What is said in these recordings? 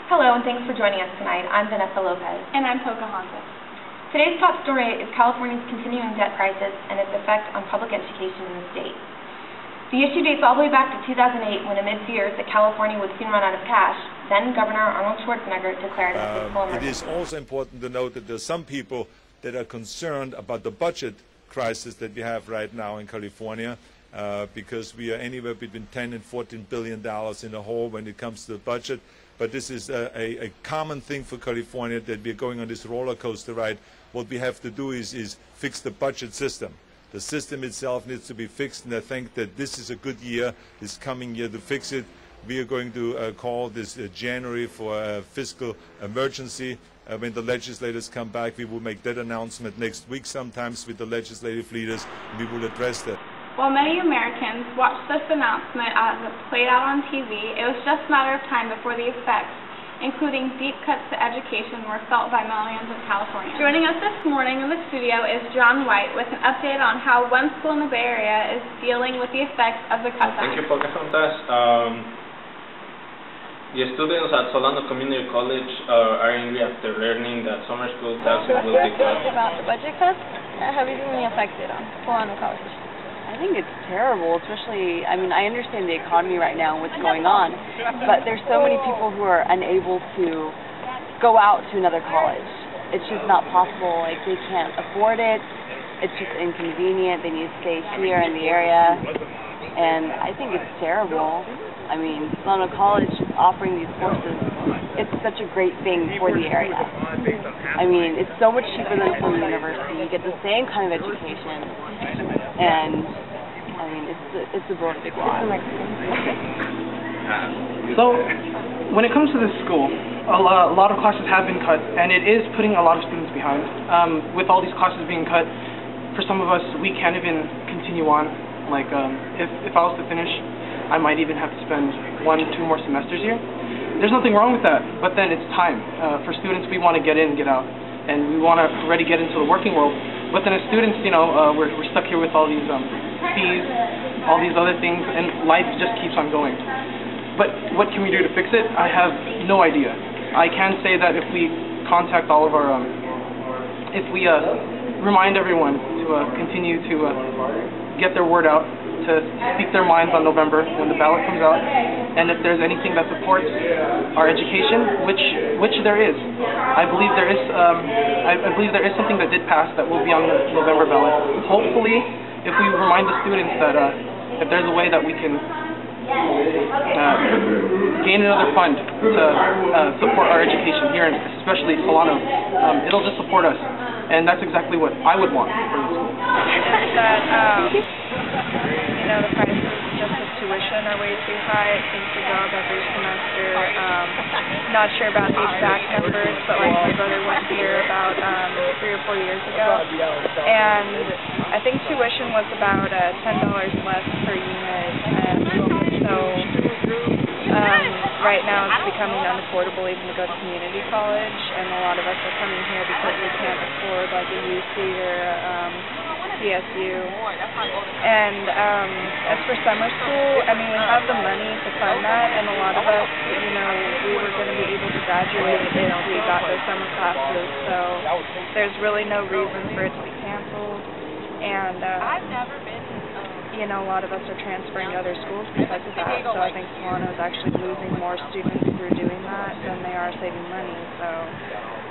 Hello, and thanks for joining us tonight. I'm Vanessa Lopez. And I'm Pocahontas. Today's top story is California's continuing debt crisis and its effect on public education in the state. The issue dates all the way back to 2008, when amid fears that California would soon run out of cash, then Governor Arnold Schwarzenegger declared a fiscal emergency. It is also important to note that there are some people that are concerned about the budget crisis that we have right now in California, because we are anywhere between $10 and $14 billion in the hole when it comes to the budget. But this is a common thing for California, that we're going on this roller coaster ride. What we have to do is fix the budget system. The system itself needs to be fixed, and I think that this is a good year, this coming year, to fix it. We are going to call this January for a fiscal emergency. When the legislators come back, we will make that announcement next week sometimes with the legislative leaders, and we will address that. While many Americans watched this announcement as it played out on TV, it was just a matter of time before the effects, including deep cuts to education, were felt by millions of Californians. Joining us this morning in the studio is John White with an update on how one school in the Bay Area is dealing with the effects of the cuts. Thank you, Pocahontas. The students at Solano Community College are angry after learning that summer school taxes will be cut. About the budget cuts, how have you been affected on Solano College? I think it's terrible, especially, I mean, I understand the economy right now and what's going on, but there's so many people who are unable to go out to another college. It's just not possible. Like, they can't afford it. It's just inconvenient. They need to stay here in the area, and I think it's terrible. I mean, Solano College offering these courses, it's such a great thing for the area. I mean, it's so much cheaper than a full university. You get the same kind of education, and I mean, it's a really big loss. So, when it comes to this school, a lot of classes have been cut, and it is putting a lot of students behind. With all these classes being cut, for some of us, we can't even continue on. Like, if I was to finish, I might even have to spend 1 to 2 more semesters here. There's nothing wrong with that, but then it's time. For students, we want to get in, get out, and we want to already get into the working world. But then as students, you know, we're stuck here with all these fees, all these other things, and life just keeps on going. But what can we do to fix it? I have no idea. I can say that if we contact all of our, if we remind everyone to continue to get their word out, to speak their minds on November when the ballot comes out, and if there's anything that supports our education, which there is, I believe there is. I believe there is something that did pass that will be on the November ballot. Hopefully, if we remind the students that if there's a way that we can gain another fund to support our education here, and especially Solano, it'll just support us, and that's exactly what I would want for the school. You know, the prices just of tuition are way too high. It seems to go up every semester. Not sure about the exact numbers, but like my brother went here about 3 or 4 years ago, and I think tuition was about $10 less per unit, and so right now it's becoming unaffordable even to go to community college, and a lot of us are coming here because we can't afford like a UC or CSU. And as for summer school, I mean, we have the money to fund that, and a lot of us, you know, we were going to be able to graduate if we got those summer classes, so there's really no reason for it to be canceled. And you know, a lot of us are transferring to other schools because of that, so I think Solano is actually losing more students through doing that than they are saving money, so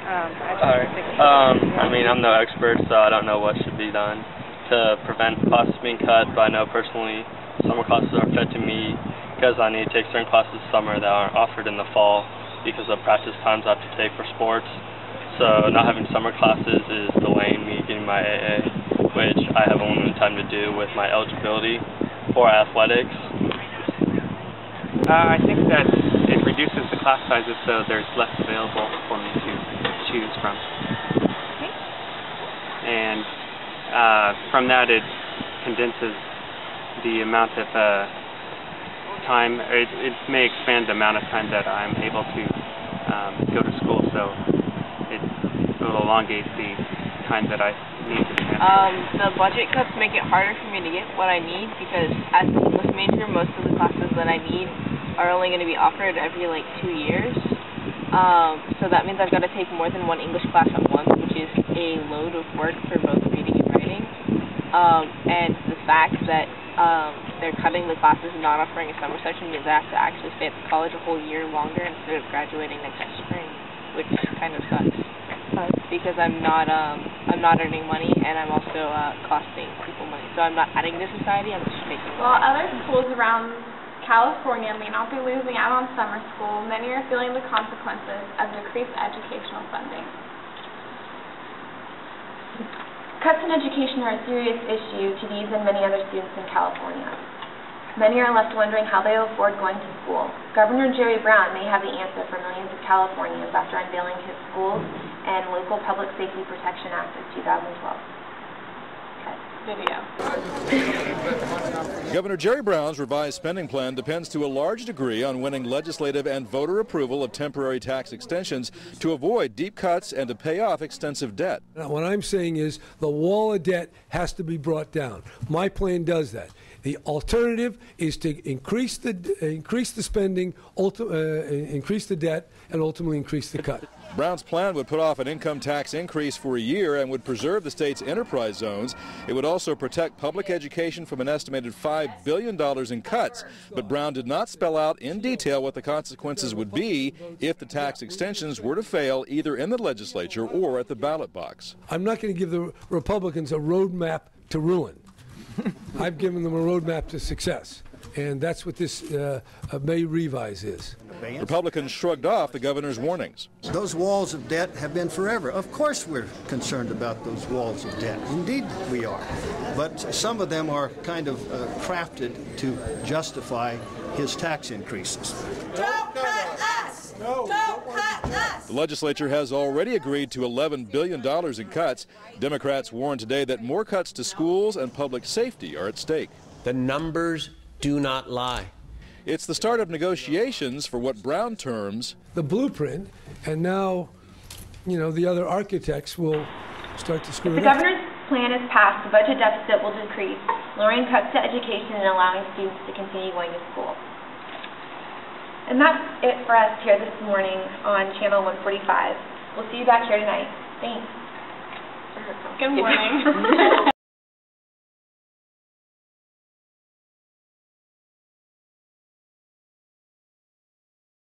I just think I mean, I'm no expert, so I don't know what should be done to prevent classes being cut, but I know personally summer classes are affecting me because I need to take certain classes this summer that aren't offered in the fall because of practice times I have to take for sports. So not having summer classes is delaying me getting my AA, which I have a limited time to do with my eligibility for athletics. I think that it reduces the class sizes, so there's less available for me to choose from. And from that, it condenses the amount of time. It may expand the amount of time that I'm able to go to school, so it will elongate the time that I need to transfer. The budget cuts make it harder for me to get what I need because as an English major, most of the classes that I need are only going to be offered every like 2 years. So that means I've got to take more than one English class at once, which is a load of work for both reading and writing. And the fact that they're cutting the classes and not offering a summer session means I have to actually stay at the college a whole year longer instead of graduating next spring, which kind of sucks. Because I'm not earning money, and I'm also costing people money. So I'm not adding to society, I'm just making money. While other schools around California may not be losing out on summer school, many are feeling the consequences of decreased educational funding. Cuts in education are a serious issue to these and many other students in California. Many are left wondering how they will afford going to school. Governor Jerry Brown may have the answer for millions of Californians after unveiling his Schools and Local Public Safety Protection Act of 2012. Video. Governor Jerry Brown's revised spending plan depends to a large degree on winning legislative and voter approval of temporary tax extensions to avoid deep cuts and to pay off extensive debt. Now, what I'm saying is the wall of debt has to be brought down. My plan does that. The alternative is to increase the spending, increase the debt, and ultimately increase the cut. Brown's plan would put off an income tax increase for a year and would preserve the state's enterprise zones. It would also protect public education from an estimated $5 billion in cuts. But Brown did not spell out in detail what the consequences would be if the tax extensions were to fail either in the legislature or at the ballot box. I'm not going to give the Republicans a roadmap to ruin. I've given them a roadmap to success. And that's what this May revise is. Republicans shrugged off the governor's warnings. Those walls of debt have been forever. Of course we're concerned about those walls of debt. Indeed we are. But some of them are kind of crafted to justify his tax increases. Don't cut us! Don't cut us! The legislature has already agreed to $11 billion in cuts. Democrats warned today that more cuts to schools and public safety are at stake. The numbers do not lie. It's the start of negotiations for what Brown terms the blueprint, and now, you know, the other architects will start to screw it up. If the governor's plan is passed, the budget deficit will decrease, lowering cuts to education and allowing students to continue going to school. And that's it for us here this morning on Channel 145. We'll see you back here tonight. Thanks. Good morning.